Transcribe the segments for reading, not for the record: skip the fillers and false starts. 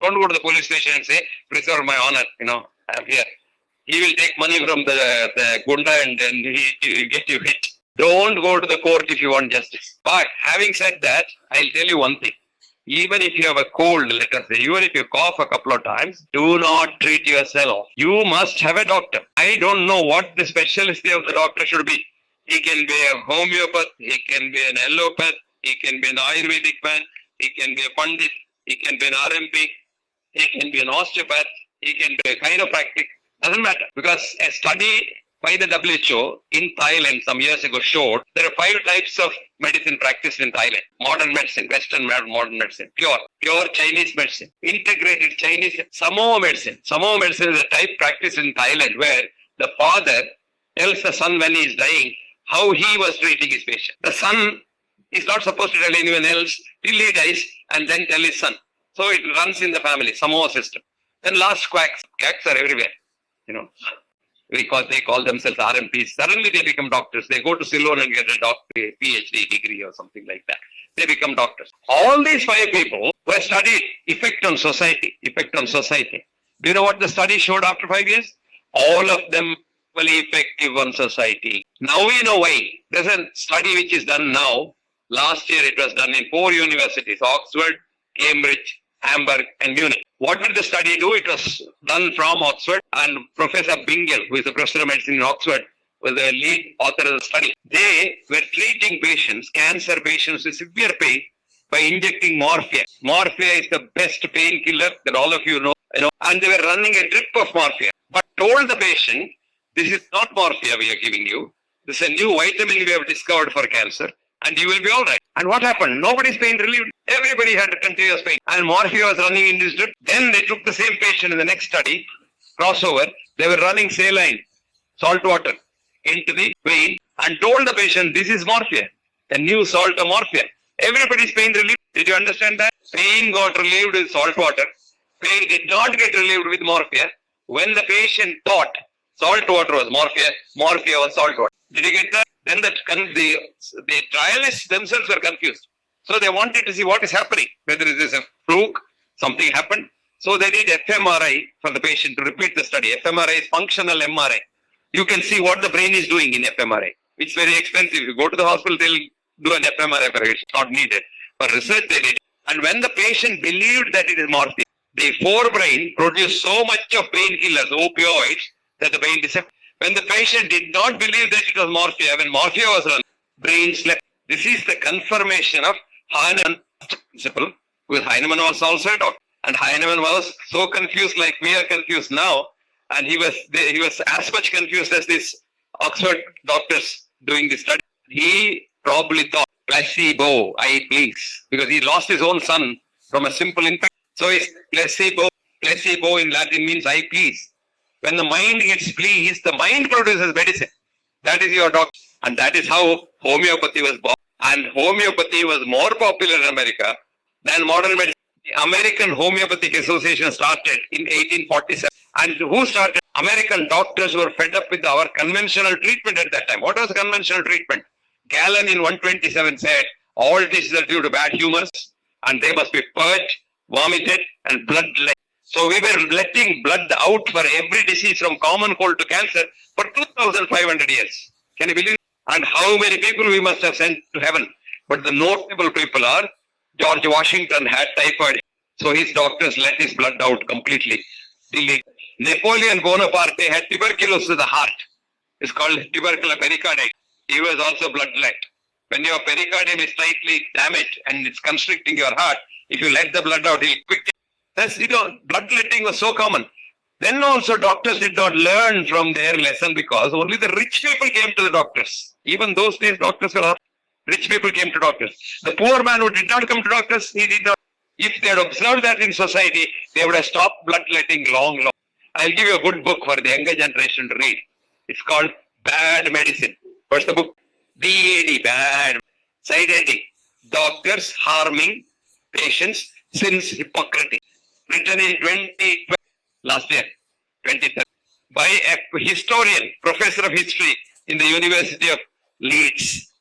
Don't go to the police station and say, preserve my honor, I'm here. He will take money from the gunda and then he get you hit. Don't go to the court if you want justice. But having said that, I'll tell you one thing. Even if you have a cold, let us say, even if you cough a couple of times, do not treat yourself. You must have a doctor. I don't know what the specialty of the doctor should be. He can be a homeopath, he can be an allopath, he can be an Ayurvedic man, he can be a Pandit, he can be an RMP, he can be an osteopath, he can be a chiropractic. Doesn't matter. Because a study by the WHO in Thailand some years ago showed there are 5 types of medicine practiced in Thailand. Modern medicine, Western modern medicine, pure Chinese medicine, integrated Chinese, Samoa medicine. Samoa medicine is a type practiced in Thailand where the father tells the son when he is dying how he was treating his patient. The son is not supposed to tell anyone else till he dies and then tell his son. So it runs in the family, Samoa system. Then last quacks are everywhere, Because they call themselves RMPs. Suddenly they become doctors. They go to Ceylon and get a doctorate, PhD degree or something like that. They become doctors. All these 5 people were studied effect on society. Do you know what the study showed after 5 years? All of them were effective on society. Now we know why. There's a study which is done now. Last year it was done in 4 universities, Oxford, Cambridge, Hamburg and Munich. What did the study do? It was done from Oxford, and Professor Bingle, who is a professor of medicine in Oxford, was the lead author of the study. They were treating patients, cancer patients with severe pain by injecting morphia. Morphia is the best painkiller that all of you know, and they were running a drip of morphia. But told the patient, this is not morphia we are giving you. This is a new vitamin we have discovered for cancer, and you will be all right. And what happened? Nobody's pain relieved. Everybody had continuous pain. And morphia was running in this drip. Then they took the same patient in the next study, crossover. They were running saline, salt water, into the vein and told the patient, this is morphia, a new salt of morphia. Everybody's pain relieved. Did you understand that? Pain got relieved with salt water. Pain did not get relieved with morphia. When the patient thought salt water was morphia, morphia was salt water. Did you get that? Then the trialists themselves were confused. So they wanted to see what is happening. Whether it is a fluke, something happened. So they did fMRI for the patient to repeat the study. fMRI is functional MRI. You can see what the brain is doing in fMRI. It's very expensive. You go to the hospital, they'll do an fMRI for it. It's not needed. For research, they did it. And when the patient believed that it is morphia, the forebrain produced so much of painkillers, opioids, that the brain disappeared. When the patient did not believe that it was morphia, when morphia was run, brain slept. This is the confirmation of Hahnemann principle, because Hahnemann was also a doctor. And Hahnemann was so confused like we are confused now. And he was as much confused as these Oxford doctors doing this study. He probably thought, placebo, I please. Because he lost his own son from a simple infection. So it's placebo in Latin means I please. When the mind gets pleased, the mind produces medicine. That is your doctor. And that is how homeopathy was born. And homeopathy was more popular in America than modern medicine. The American Homeopathic Association started in 1847. And who started? American doctors were fed up with our conventional treatment at that time. What was conventional treatment? Gallen in 127 said, all diseases are due to bad humors and they must be purged, vomited and bloodletted. So we were letting blood out for every disease from common cold to cancer for 2,500 years. Can you believe it? And how many people we must have sent to heaven. But the notable people are, George Washington had typhoid. So his doctors let his blood out completely. Napoleon Bonaparte had tuberculosis of the heart. It's called tubercular pericarditis. He was also bloodlet. When your pericardium is slightly damaged and it's constricting your heart, if you let the blood out, he'll quickly. That's, bloodletting was so common. Then also doctors did not learn from their lesson because only the rich people came to the doctors. Even those days, doctors were rich people came to doctors. The poor man who did not come to doctors, he did not. If they had observed that in society, they would have stopped bloodletting long. I'll give you a good book for the younger generation to read. It's called Bad Medicine. What's the book? BAD, bad. Side heading. Doctors harming patients since Hippocrates. Written in 2012, last year, 2013, by a historian, professor of history in the University of Leeds.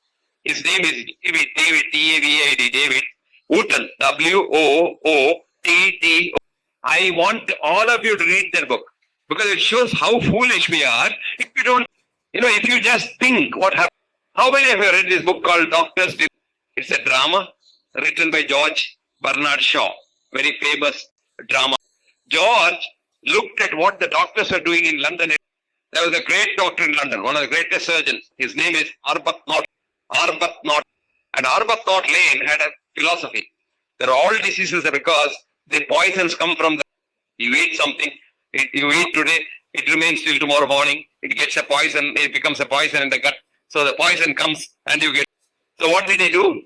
His name is David, David Wooten, Wootten. I want all of you to read their book because it shows how foolish we are if you don't, if you just think what happened. How many of you read this book called Doctors? It's a drama written by George Bernard Shaw, very famous drama. George looked at what the doctors were doing in London. There was a great doctor in London, one of the greatest surgeons. His name is Arbuthnot. And Arbuthnot Lane had a philosophy that all diseases are because the poisons come from you eat something, you eat today, it remains till tomorrow morning, it gets a poison, it becomes a poison in the gut. So the poison comes and you get. So what did he do?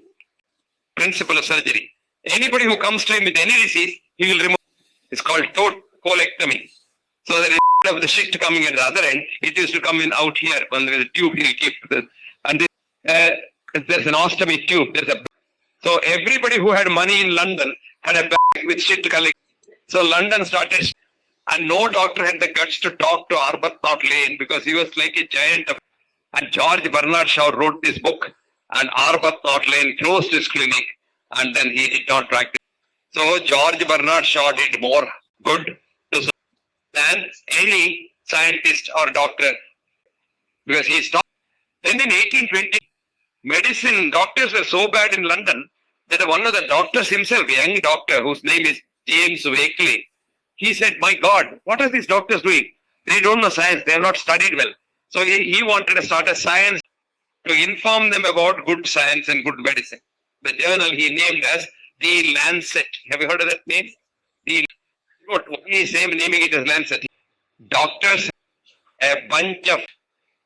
Principle of surgery. Anybody who comes to him with any disease, he will remove. It's called colectomy. So there is of the shit coming at the other end, it used to come in out here when there is a tube you keep. And there's an ostomy tube. So everybody who had money in London had a bag with shit collected. So London started, and no doctor had the guts to talk to Arbuthnot Lane because he was like a giant. And George Bernard Shaw wrote this book, and Arbuthnot Lane closed his clinic, and then he did not practice. So George Bernard Shaw did more good to than any scientist or doctor because he stopped. Then in 1820, medicine doctors were so bad in London that one of the doctors himself, a young doctor whose name is James Wakely, he said, "My God, what are these doctors doing? They don't know science. They have not studied well." So he wanted to start a science to inform them about good science and good medicine. The journal he named as the Lancet. Have you heard of that name? He is naming it as Lancet. Doctors, a bunch of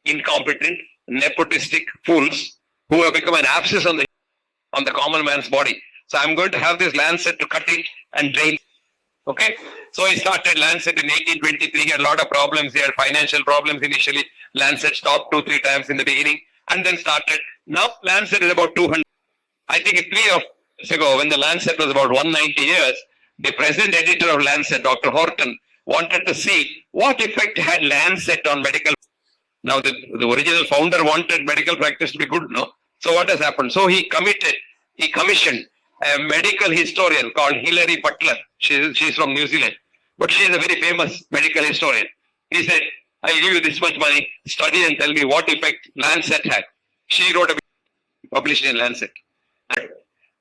incompetent, nepotistic fools who have become an abscess on the common man's body. So I'm going to have this Lancet to cut it and drain. Okay? So he started Lancet in 1823. He had a lot of problems. He had financial problems initially. Lancet stopped 2-3 times in the beginning and then started. Now Lancet is about 200. I think 3 years ago, when the Lancet was about 190 years, the present editor of Lancet, Dr. Horton, wanted to see what effect had Lancet on medical. Now the original founder wanted medical practice to be good, no? So what has happened? So he commissioned a medical historian called Hilary Butler. She's from New Zealand, but she is a very famous medical historian. He said, "I'll give you this much money, study and tell me what effect Lancet had." She wrote a book published in Lancet.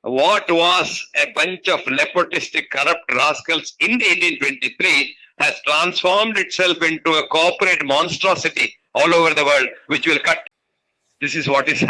What was a bunch of nepotistic, corrupt rascals in 1823 has transformed itself into a corporate monstrosity all over the world, which will cut. This is what is happening.